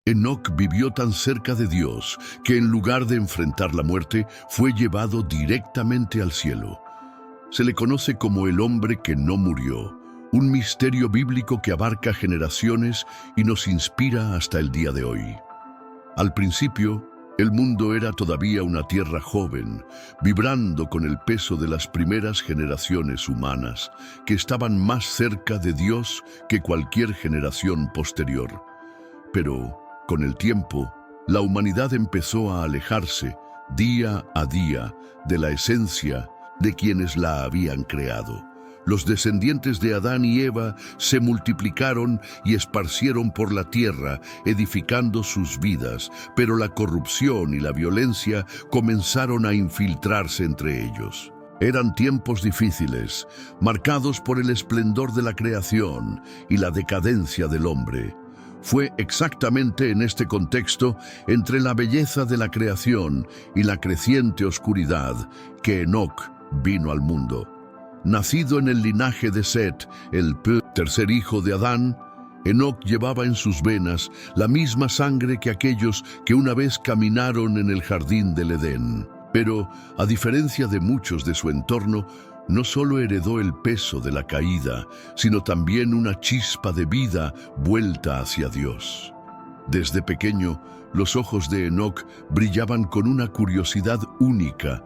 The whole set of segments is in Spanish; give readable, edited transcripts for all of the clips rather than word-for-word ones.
Enoc vivió tan cerca de Dios que en lugar de enfrentar la muerte, fue llevado directamente al cielo. Se le conoce como el hombre que no murió, un misterio bíblico que abarca generaciones y nos inspira hasta el día de hoy. Al principio, el mundo era todavía una tierra joven, vibrando con el peso de las primeras generaciones humanas, que estaban más cerca de Dios que cualquier generación posterior. Pero, con el tiempo, la humanidad empezó a alejarse, día a día, de la esencia de quienes la habían creado. Los descendientes de Adán y Eva se multiplicaron y esparcieron por la tierra, edificando sus vidas, pero la corrupción y la violencia comenzaron a infiltrarse entre ellos. Eran tiempos difíciles, marcados por el esplendor de la creación y la decadencia del hombre. Fue exactamente en este contexto, entre la belleza de la creación y la creciente oscuridad, que Enoc vino al mundo. Nacido en el linaje de Set, el tercer hijo de Adán, Enoc llevaba en sus venas la misma sangre que aquellos que una vez caminaron en el jardín del Edén. Pero, a diferencia de muchos de su entorno, no solo heredó el peso de la caída, sino también una chispa de vida vuelta hacia Dios. Desde pequeño, los ojos de Enoc brillaban con una curiosidad única,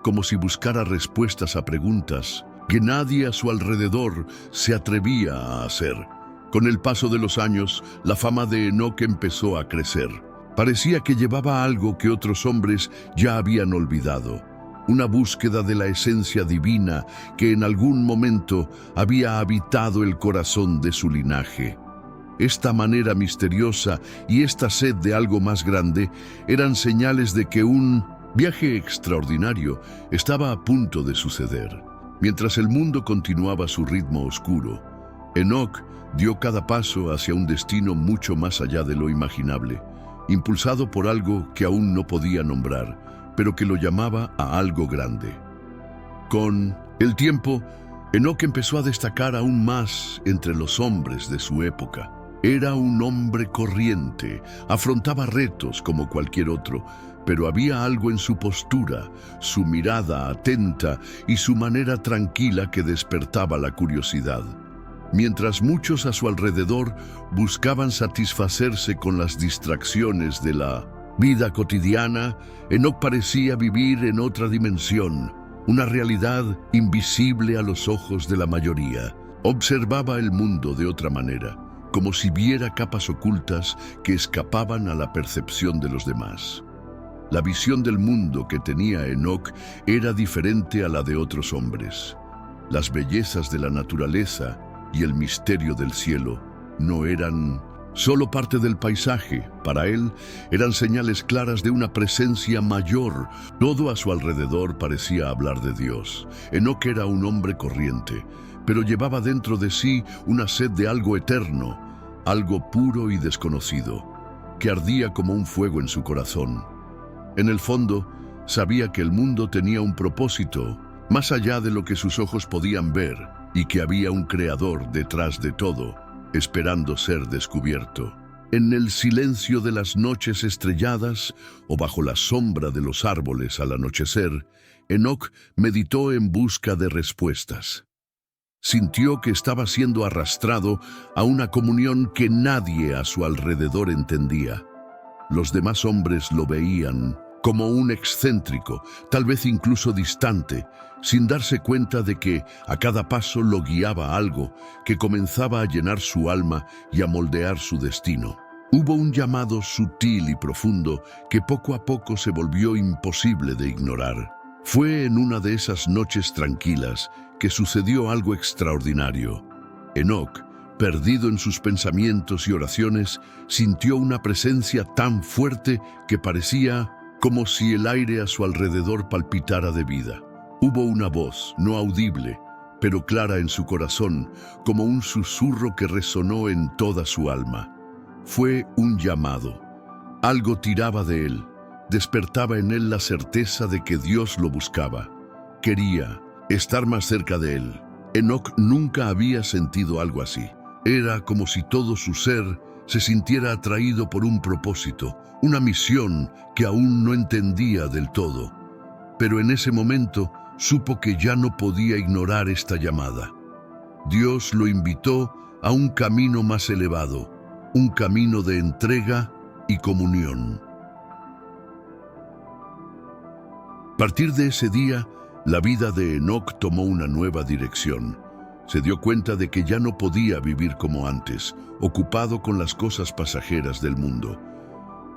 como si buscara respuestas a preguntas que nadie a su alrededor se atrevía a hacer. Con el paso de los años, la fama de Enoc empezó a crecer. Parecía que llevaba algo que otros hombres ya habían olvidado, una búsqueda de la esencia divina que en algún momento había habitado el corazón de su linaje. Esta manera misteriosa y esta sed de algo más grande eran señales de que un viaje extraordinario estaba a punto de suceder. Mientras el mundo continuaba su ritmo oscuro, Enoc dio cada paso hacia un destino mucho más allá de lo imaginable, impulsado por algo que aún no podía nombrar, pero que lo llamaba a algo grande. Con el tiempo, Enoc empezó a destacar aún más entre los hombres de su época. Era un hombre corriente, afrontaba retos como cualquier otro, pero había algo en su postura, su mirada atenta y su manera tranquila que despertaba la curiosidad. Mientras muchos a su alrededor buscaban satisfacerse con las distracciones de la vida cotidiana, Enoc parecía vivir en otra dimensión, una realidad invisible a los ojos de la mayoría. Observaba el mundo de otra manera, como si viera capas ocultas que escapaban a la percepción de los demás. La visión del mundo que tenía Enoc era diferente a la de otros hombres. Las bellezas de la naturaleza y el misterio del cielo no eran solo parte del paisaje. Para él eran señales claras de una presencia mayor. Todo a su alrededor parecía hablar de Dios. Enoc era un hombre corriente, pero llevaba dentro de sí una sed de algo eterno, algo puro y desconocido, que ardía como un fuego en su corazón. En el fondo, sabía que el mundo tenía un propósito, más allá de lo que sus ojos podían ver, y que había un creador detrás de todo, esperando ser descubierto. En el silencio de las noches estrelladas o bajo la sombra de los árboles al anochecer, Enoc meditó en busca de respuestas. Sintió que estaba siendo arrastrado a una comunión que nadie a su alrededor entendía. Los demás hombres lo veían como un excéntrico, tal vez incluso distante, sin darse cuenta de que a cada paso lo guiaba algo que comenzaba a llenar su alma y a moldear su destino. Hubo un llamado sutil y profundo que poco a poco se volvió imposible de ignorar. Fue en una de esas noches tranquilas que sucedió algo extraordinario. Enoc, perdido en sus pensamientos y oraciones, sintió una presencia tan fuerte que parecía como si el aire a su alrededor palpitara de vida. Hubo una voz, no audible, pero clara en su corazón, como un susurro que resonó en toda su alma. Fue un llamado. Algo tiraba de él, despertaba en él la certeza de que Dios lo buscaba. Quería estar más cerca de él. Enoc nunca había sentido algo así. Era como si todo su ser se sintiera atraído por un propósito, una misión que aún no entendía del todo. Pero en ese momento supo que ya no podía ignorar esta llamada. Dios lo invitó a un camino más elevado, un camino de entrega y comunión. A partir de ese día, la vida de Enoc tomó una nueva dirección. Se dio cuenta de que ya no podía vivir como antes, ocupado con las cosas pasajeras del mundo.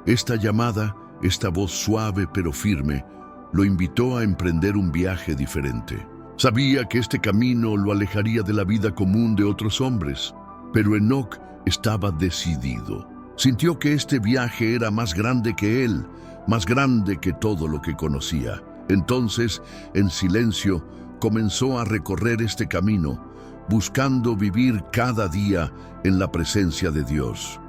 Esta llamada, esta voz suave pero firme, lo invitó a emprender un viaje diferente. Sabía que este camino lo alejaría de la vida común de otros hombres, pero Enoc estaba decidido. Sintió que este viaje era más grande que él, más grande que todo lo que conocía. Entonces, en silencio, comenzó a recorrer este camino, buscando vivir cada día en la presencia de Dios.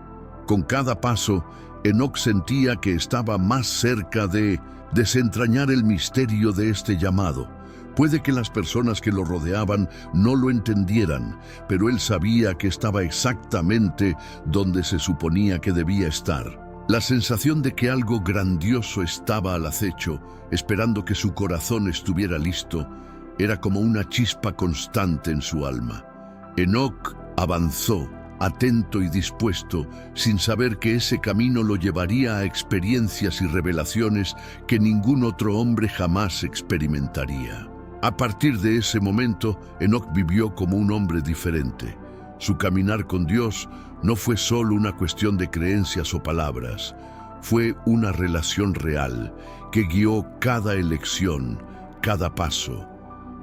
Con cada paso, Enoc sentía que estaba más cerca de desentrañar el misterio de este llamado. Puede que las personas que lo rodeaban no lo entendieran, pero él sabía que estaba exactamente donde se suponía que debía estar. La sensación de que algo grandioso estaba al acecho, esperando que su corazón estuviera listo, era como una chispa constante en su alma. Enoc avanzó, atento y dispuesto, sin saber que ese camino lo llevaría a experiencias y revelaciones que ningún otro hombre jamás experimentaría. A partir de ese momento, Enoc vivió como un hombre diferente. Su caminar con Dios no fue solo una cuestión de creencias o palabras, fue una relación real que guió cada elección, cada paso.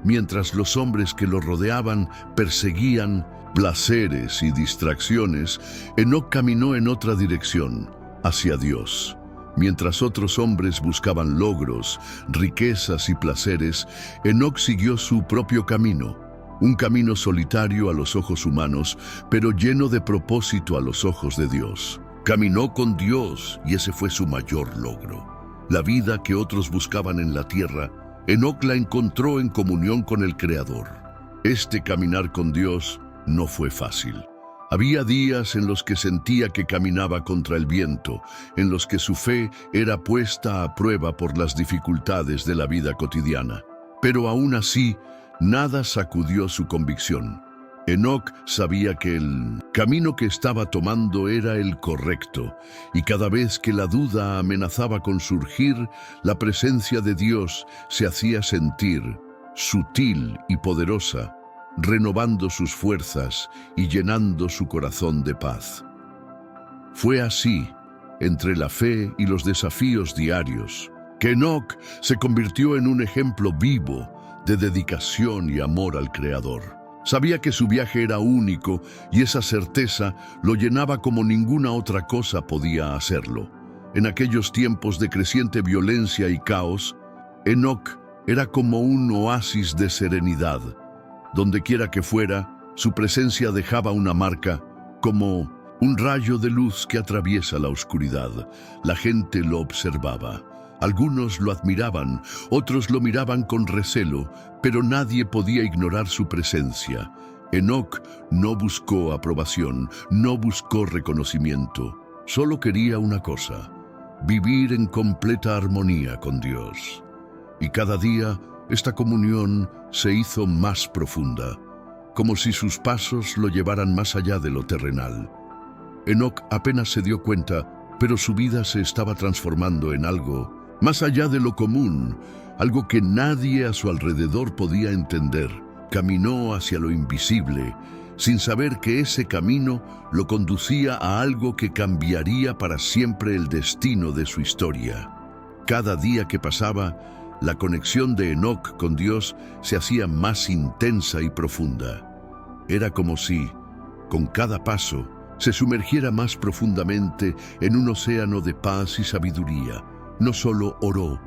Mientras los hombres que lo rodeaban perseguían placeres y distracciones, Enoc caminó en otra dirección, hacia Dios. Mientras otros hombres buscaban logros, riquezas y placeres, Enoc siguió su propio camino, un camino solitario a los ojos humanos, pero lleno de propósito a los ojos de Dios. Caminó con Dios y ese fue su mayor logro. La vida que otros buscaban en la tierra, Enoc la encontró en comunión con el Creador. Este caminar con Dios no fue fácil. Había días en los que sentía que caminaba contra el viento, en los que su fe era puesta a prueba por las dificultades de la vida cotidiana. Pero aún así, nada sacudió su convicción. Enoc sabía que el camino que estaba tomando era el correcto, y cada vez que la duda amenazaba con surgir, la presencia de Dios se hacía sentir, sutil y poderosa, renovando sus fuerzas y llenando su corazón de paz. Fue así, entre la fe y los desafíos diarios, que Enoc se convirtió en un ejemplo vivo de dedicación y amor al Creador. Sabía que su viaje era único y esa certeza lo llenaba como ninguna otra cosa podía hacerlo. En aquellos tiempos de creciente violencia y caos, Enoc era como un oasis de serenidad. Donde quiera que fuera, su presencia dejaba una marca, como un rayo de luz que atraviesa la oscuridad. La gente lo observaba. Algunos lo admiraban, otros lo miraban con recelo, pero nadie podía ignorar su presencia. Enoc no buscó aprobación, no buscó reconocimiento. Solo quería una cosa: vivir en completa armonía con Dios. Y cada día, esta comunión se hizo más profunda, como si sus pasos lo llevaran más allá de lo terrenal. Enoc apenas se dio cuenta, pero su vida se estaba transformando en algo más allá de lo común, algo que nadie a su alrededor podía entender. Caminó hacia lo invisible, sin saber que ese camino lo conducía a algo que cambiaría para siempre el destino de su historia. Cada día que pasaba, la conexión de Enoc con Dios se hacía más intensa y profunda. Era como si, con cada paso, se sumergiera más profundamente en un océano de paz y sabiduría. No solo oró,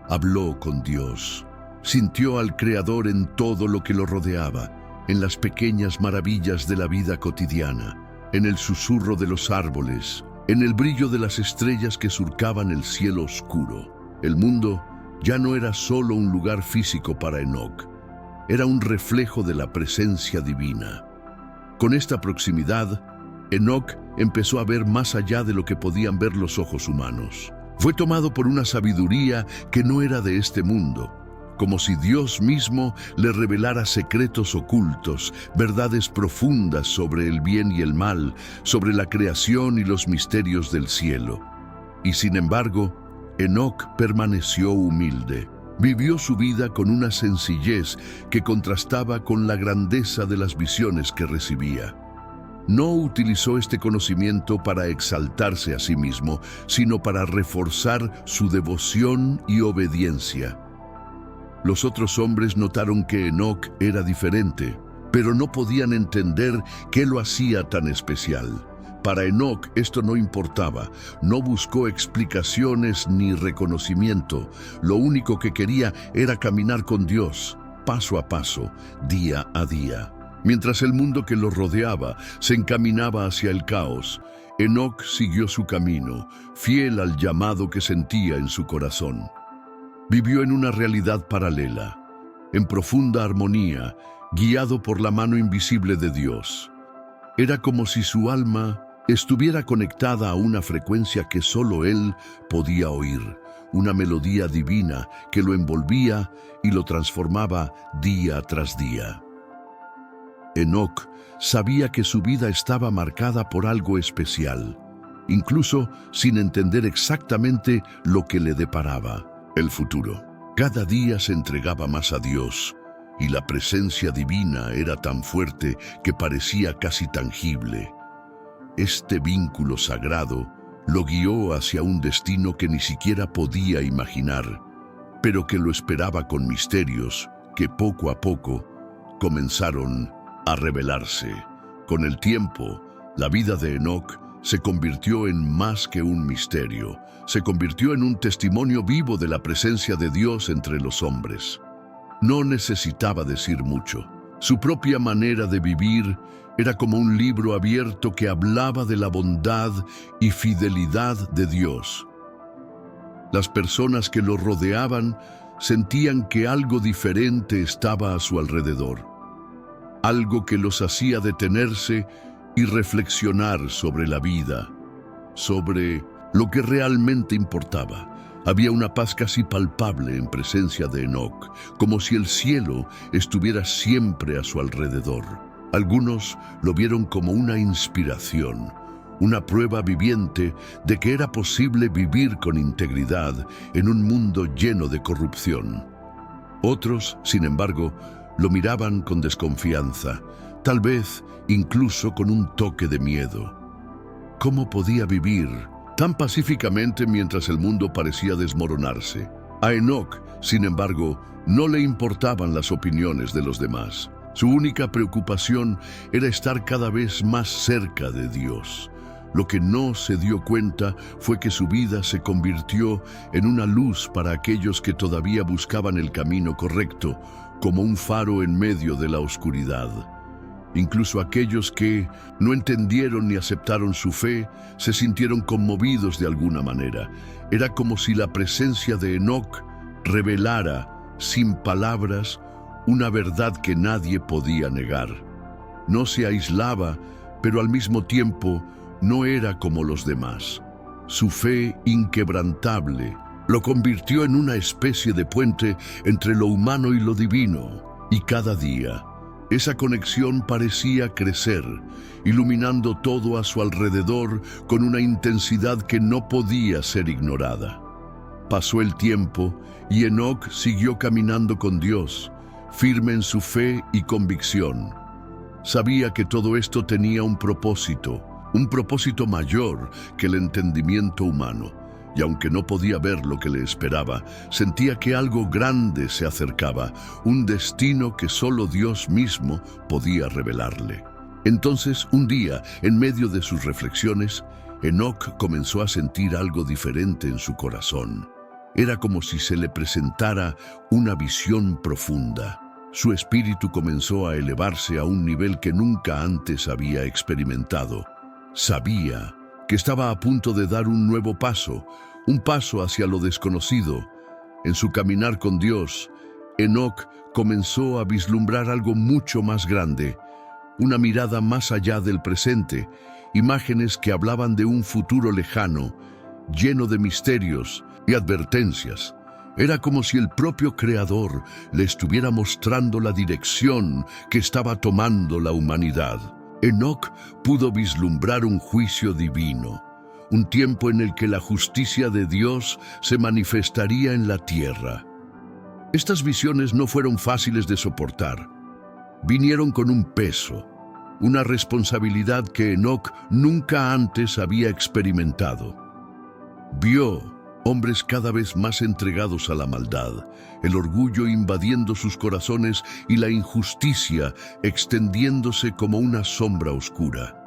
habló con Dios. Sintió al Creador en todo lo que lo rodeaba, en las pequeñas maravillas de la vida cotidiana, en el susurro de los árboles, en el brillo de las estrellas que surcaban el cielo oscuro. El mundo ya no era solo un lugar físico para Enoc, era un reflejo de la presencia divina. Con esta proximidad, Enoc empezó a ver más allá de lo que podían ver los ojos humanos. Fue tomado por una sabiduría que no era de este mundo, como si Dios mismo le revelara secretos ocultos, verdades profundas sobre el bien y el mal, sobre la creación y los misterios del cielo. Y sin embargo, Enoc permaneció humilde. Vivió su vida con una sencillez que contrastaba con la grandeza de las visiones que recibía. No utilizó este conocimiento para exaltarse a sí mismo, sino para reforzar su devoción y obediencia. Los otros hombres notaron que Enoc era diferente, pero no podían entender qué lo hacía tan especial. Para Enoc esto no importaba, no buscó explicaciones ni reconocimiento. Lo único que quería era caminar con Dios, paso a paso, día a día. Mientras el mundo que lo rodeaba se encaminaba hacia el caos, Enoc siguió su camino, fiel al llamado que sentía en su corazón. Vivió en una realidad paralela, en profunda armonía, guiado por la mano invisible de Dios. Era como si su alma estuviera conectada a una frecuencia que solo él podía oír, una melodía divina que lo envolvía y lo transformaba día tras día. Enoc sabía que su vida estaba marcada por algo especial, incluso sin entender exactamente lo que le deparaba el futuro. Cada día se entregaba más a Dios, y la presencia divina era tan fuerte que parecía casi tangible. Este vínculo sagrado lo guió hacia un destino que ni siquiera podía imaginar, pero que lo esperaba con misterios que poco a poco comenzaron a revelarse. Con el tiempo, la vida de Enoc se convirtió en más que un misterio. Se convirtió en un testimonio vivo de la presencia de Dios entre los hombres. No necesitaba decir mucho. Su propia manera de vivir era como un libro abierto que hablaba de la bondad y fidelidad de Dios. Las personas que lo rodeaban sentían que algo diferente estaba a su alrededor, algo que los hacía detenerse y reflexionar sobre la vida, sobre lo que realmente importaba. Había una paz casi palpable en presencia de Enoc, como si el cielo estuviera siempre a su alrededor. Algunos lo vieron como una inspiración, una prueba viviente de que era posible vivir con integridad en un mundo lleno de corrupción. Otros, sin embargo, lo miraban con desconfianza, tal vez incluso con un toque de miedo. ¿Cómo podía vivir tan pacíficamente mientras el mundo parecía desmoronarse? A Enoc, sin embargo, no le importaban las opiniones de los demás. Su única preocupación era estar cada vez más cerca de Dios. Lo que no se dio cuenta fue que su vida se convirtió en una luz para aquellos que todavía buscaban el camino correcto, como un faro en medio de la oscuridad. Incluso aquellos que no entendieron ni aceptaron su fe se sintieron conmovidos de alguna manera. Era como si la presencia de Enoc revelara, sin palabras, una verdad que nadie podía negar. No se aislaba, pero al mismo tiempo no era como los demás. Su fe inquebrantable lo convirtió en una especie de puente entre lo humano y lo divino, y cada día esa conexión parecía crecer, iluminando todo a su alrededor con una intensidad que no podía ser ignorada. Pasó el tiempo y Enoc siguió caminando con Dios, firme en su fe y convicción. Sabía que todo esto tenía un propósito mayor que el entendimiento humano, y aunque no podía ver lo que le esperaba, sentía que algo grande se acercaba, un destino que solo Dios mismo podía revelarle. Entonces, un día, en medio de sus reflexiones, Enoc comenzó a sentir algo diferente en su corazón. Era como si se le presentara una visión profunda. Su espíritu comenzó a elevarse a un nivel que nunca antes había experimentado. Sabía que estaba a punto de dar un nuevo paso, un paso hacia lo desconocido. En su caminar con Dios, Enoc comenzó a vislumbrar algo mucho más grande, una mirada más allá del presente, imágenes que hablaban de un futuro lejano, lleno de misterios y advertencias. Era como si el propio Creador le estuviera mostrando la dirección que estaba tomando la humanidad. Enoc pudo vislumbrar un juicio divino, un tiempo en el que la justicia de Dios se manifestaría en la tierra. Estas visiones no fueron fáciles de soportar. Vinieron con un peso, una responsabilidad que Enoc nunca antes había experimentado. Vio hombres cada vez más entregados a la maldad, el orgullo invadiendo sus corazones y la injusticia extendiéndose como una sombra oscura.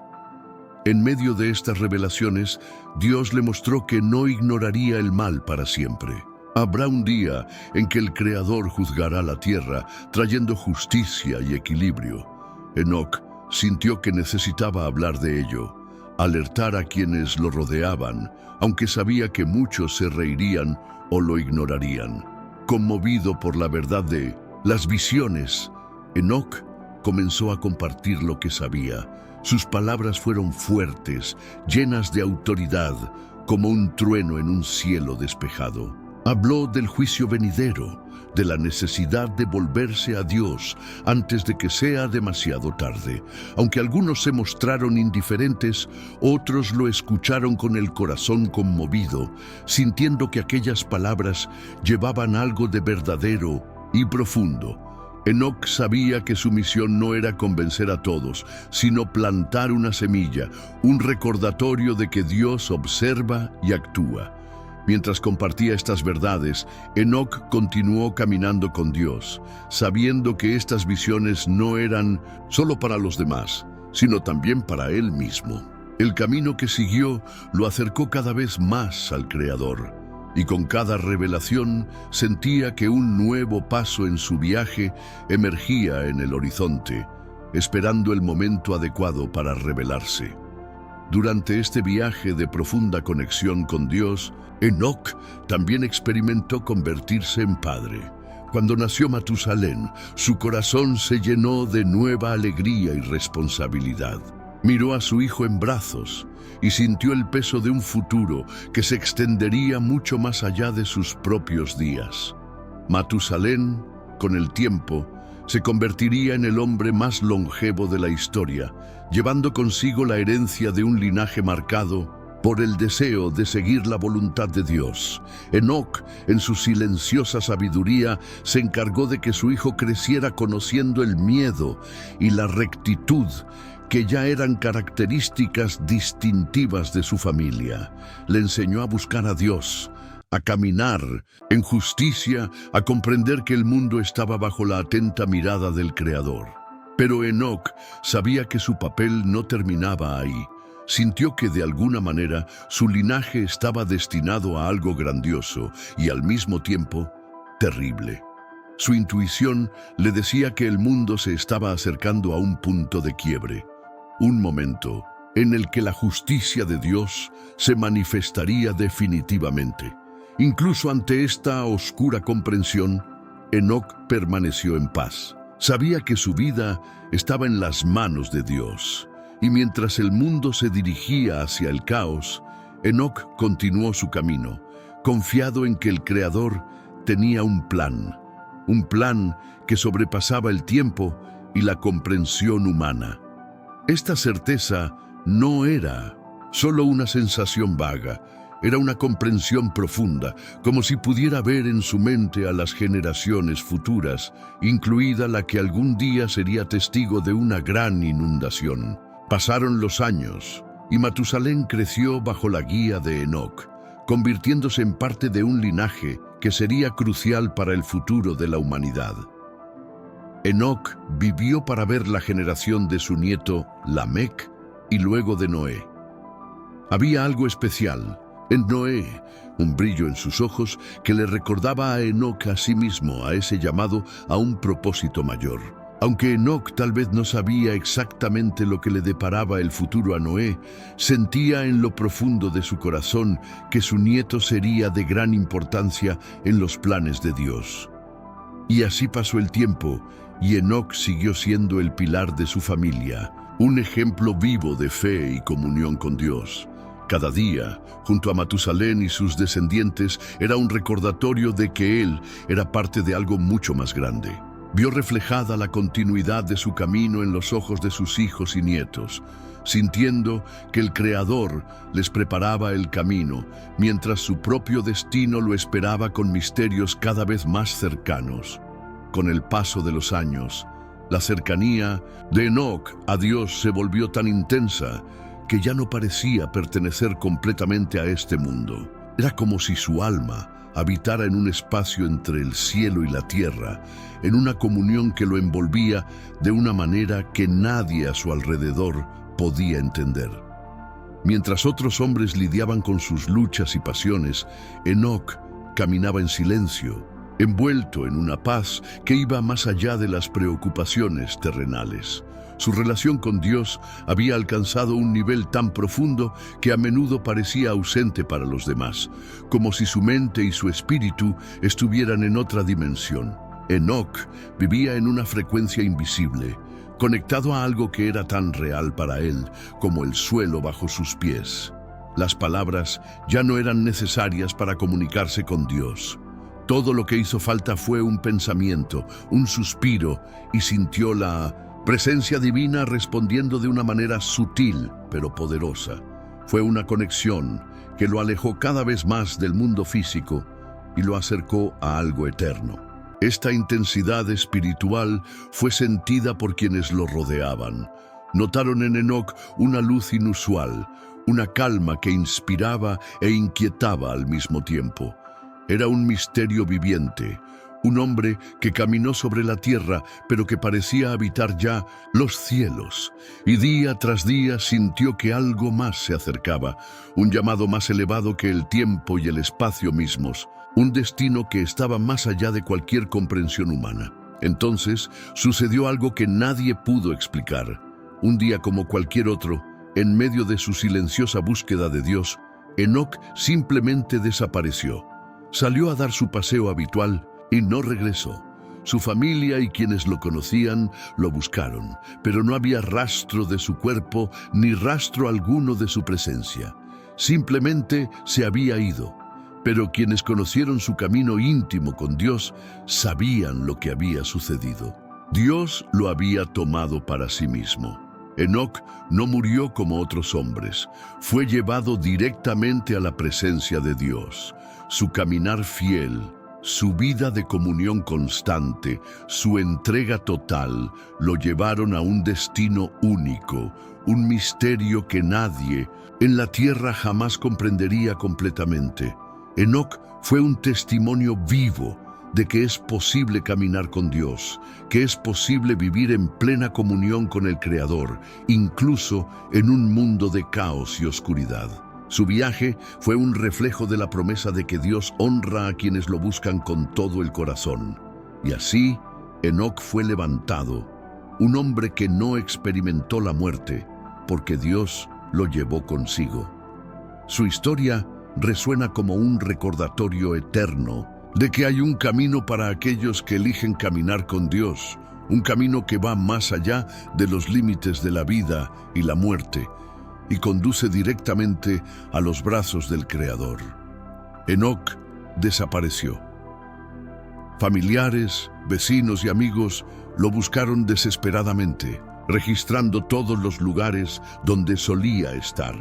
En medio de estas revelaciones, Dios le mostró que no ignoraría el mal para siempre. Habrá un día en que el Creador juzgará la tierra, trayendo justicia y equilibrio. Enoc sintió que necesitaba hablar de ello, alertar a quienes lo rodeaban, aunque sabía que muchos se reirían o lo ignorarían. Conmovido por la verdad de las visiones, Enoc comenzó a compartir lo que sabía. Sus palabras fueron fuertes, llenas de autoridad, como un trueno en un cielo despejado. Habló del juicio venidero, de la necesidad de volverse a Dios antes de que sea demasiado tarde. Aunque algunos se mostraron indiferentes, otros lo escucharon con el corazón conmovido, sintiendo que aquellas palabras llevaban algo de verdadero y profundo. Enoc sabía que su misión no era convencer a todos, sino plantar una semilla, un recordatorio de que Dios observa y actúa. Mientras compartía estas verdades, Enoc continuó caminando con Dios, sabiendo que estas visiones no eran solo para los demás, sino también para él mismo. El camino que siguió lo acercó cada vez más al Creador, y con cada revelación sentía que un nuevo paso en su viaje emergía en el horizonte, esperando el momento adecuado para revelarse. Durante este viaje de profunda conexión con Dios, Enoc también experimentó convertirse en padre. Cuando nació Matusalén, su corazón se llenó de nueva alegría y responsabilidad. Miró a su hijo en brazos y sintió el peso de un futuro que se extendería mucho más allá de sus propios días. Matusalén, con el tiempo, se convertiría en el hombre más longevo de la historia, llevando consigo la herencia de un linaje marcado por el deseo de seguir la voluntad de Dios. Enoc, en su silenciosa sabiduría, se encargó de que su hijo creciera conociendo el miedo y la rectitud, que ya eran características distintivas de su familia. Le enseñó a buscar a Dios, a caminar en justicia, a comprender que el mundo estaba bajo la atenta mirada del Creador. Pero Enoc sabía que su papel no terminaba ahí. Sintió que de alguna manera su linaje estaba destinado a algo grandioso y al mismo tiempo terrible. Su intuición le decía que el mundo se estaba acercando a un punto de quiebre, un momento en el que la justicia de Dios se manifestaría definitivamente. Incluso ante esta oscura comprensión, Enoc permaneció en paz. Sabía que su vida estaba en las manos de Dios, y mientras el mundo se dirigía hacia el caos, Enoc continuó su camino, confiado en que el Creador tenía un plan que sobrepasaba el tiempo y la comprensión humana. Esta certeza no era solo una sensación vaga, era una comprensión profunda, como si pudiera ver en su mente a las generaciones futuras, incluida la que algún día sería testigo de una gran inundación. Pasaron los años, y Matusalén creció bajo la guía de Enoc, convirtiéndose en parte de un linaje que sería crucial para el futuro de la humanidad. Enoc vivió para ver la generación de su nieto Lamec y luego de Noé. Había algo especial en Noé, un brillo en sus ojos que le recordaba a Enoc a sí mismo, a ese llamado a un propósito mayor. Aunque Enoc tal vez no sabía exactamente lo que le deparaba el futuro a Noé, sentía en lo profundo de su corazón que su nieto sería de gran importancia en los planes de Dios. Y así pasó el tiempo, y Enoc siguió siendo el pilar de su familia, un ejemplo vivo de fe y comunión con Dios. Cada día, junto a Matusalén y sus descendientes, era un recordatorio de que él era parte de algo mucho más grande. Vio reflejada la continuidad de su camino en los ojos de sus hijos y nietos, sintiendo que el Creador les preparaba el camino, mientras su propio destino lo esperaba con misterios cada vez más cercanos. Con el paso de los años, la cercanía de Enoc a Dios se volvió tan intensa que ya no parecía pertenecer completamente a este mundo. Era como si su alma habitara en un espacio entre el cielo y la tierra, en una comunión que lo envolvía de una manera que nadie a su alrededor podía entender. Mientras otros hombres lidiaban con sus luchas y pasiones, Enoc caminaba en silencio, envuelto en una paz que iba más allá de las preocupaciones terrenales. Su relación con Dios había alcanzado un nivel tan profundo que a menudo parecía ausente para los demás, como si su mente y su espíritu estuvieran en otra dimensión. Enoc vivía en una frecuencia invisible, conectado a algo que era tan real para él como el suelo bajo sus pies. Las palabras ya no eran necesarias para comunicarse con Dios. Todo lo que hizo falta fue un pensamiento, un suspiro, y sintió la presencia divina respondiendo de una manera sutil pero poderosa. Fue una conexión que lo alejó cada vez más del mundo físico y lo acercó a algo eterno. Esta intensidad espiritual fue sentida por quienes lo rodeaban. Notaron en Enoc una luz inusual, una calma que inspiraba e inquietaba al mismo tiempo. Era un misterio viviente, un hombre que caminó sobre la tierra, pero que parecía habitar ya los cielos, y día tras día sintió que algo más se acercaba, un llamado más elevado que el tiempo y el espacio mismos, un destino que estaba más allá de cualquier comprensión humana. Entonces sucedió algo que nadie pudo explicar. Un día como cualquier otro, en medio de su silenciosa búsqueda de Dios, Enoc simplemente desapareció. Salió a dar su paseo habitual y no regresó. Su familia y quienes lo conocían lo buscaron, pero no había rastro de su cuerpo ni rastro alguno de su presencia. Simplemente se había ido. Pero quienes conocieron su camino íntimo con Dios sabían lo que había sucedido. Dios lo había tomado para sí mismo. Enoc no murió como otros hombres, fue llevado directamente a la presencia de Dios. Su caminar fiel, su vida de comunión constante, su entrega total, lo llevaron a un destino único, un misterio que nadie en la tierra jamás comprendería completamente. Enoc fue un testimonio vivo de que es posible caminar con Dios, que es posible vivir en plena comunión con el Creador, incluso en un mundo de caos y oscuridad. Su viaje fue un reflejo de la promesa de que Dios honra a quienes lo buscan con todo el corazón. Y así, Enoc fue levantado, un hombre que no experimentó la muerte, porque Dios lo llevó consigo. Su historia resuena como un recordatorio eterno de que hay un camino para aquellos que eligen caminar con Dios, un camino que va más allá de los límites de la vida y la muerte, y conduce directamente a los brazos del Creador. Enoc desapareció. Familiares, vecinos y amigos lo buscaron desesperadamente, registrando todos los lugares donde solía estar,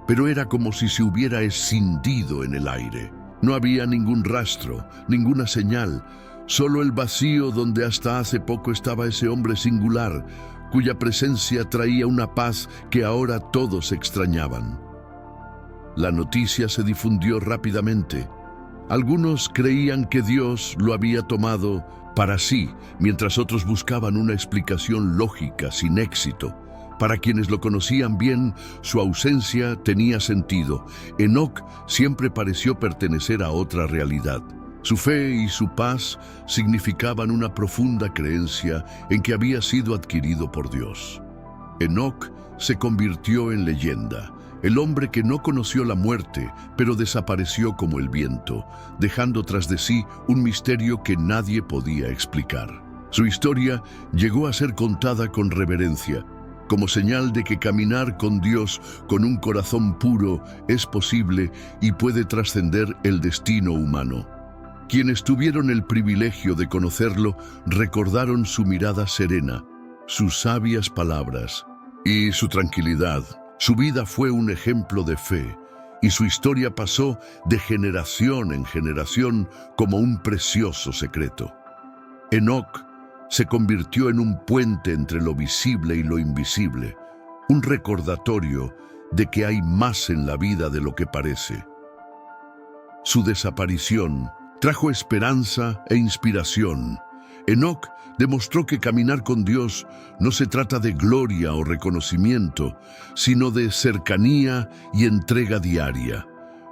pero era como si se hubiera escindido en el aire. No había ningún rastro, ninguna señal, solo el vacío donde hasta hace poco estaba ese hombre singular, cuya presencia traía una paz que ahora todos extrañaban. La noticia se difundió rápidamente. Algunos creían que Dios lo había tomado para sí, mientras otros buscaban una explicación lógica sin éxito. Para quienes lo conocían bien, su ausencia tenía sentido. Enoc siempre pareció pertenecer a otra realidad. Su fe y su paz significaban una profunda creencia en que había sido adquirido por Dios. Enoc se convirtió en leyenda, el hombre que no conoció la muerte, pero desapareció como el viento, dejando tras de sí un misterio que nadie podía explicar. Su historia llegó a ser contada con reverencia, como señal de que caminar con Dios con un corazón puro es posible y puede trascender el destino humano. Quienes tuvieron el privilegio de conocerlo recordaron su mirada serena, sus sabias palabras y su tranquilidad. Su vida fue un ejemplo de fe y su historia pasó de generación en generación como un precioso secreto. Enoc se convirtió en un puente entre lo visible y lo invisible, un recordatorio de que hay más en la vida de lo que parece. Su desaparición trajo esperanza e inspiración. Enoc demostró que caminar con Dios no se trata de gloria o reconocimiento, sino de cercanía y entrega diaria.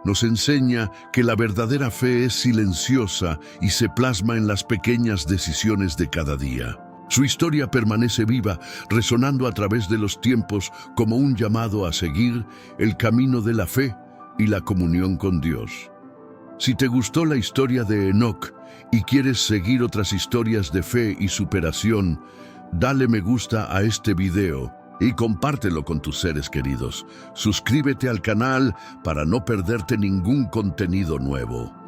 Nos enseña que la verdadera fe es silenciosa y se plasma en las pequeñas decisiones de cada día. Su historia permanece viva, resonando a través de los tiempos como un llamado a seguir el camino de la fe y la comunión con Dios. Si te gustó la historia de Enoc y quieres seguir otras historias de fe y superación, dale me gusta a este video y compártelo con tus seres queridos. Suscríbete al canal para no perderte ningún contenido nuevo.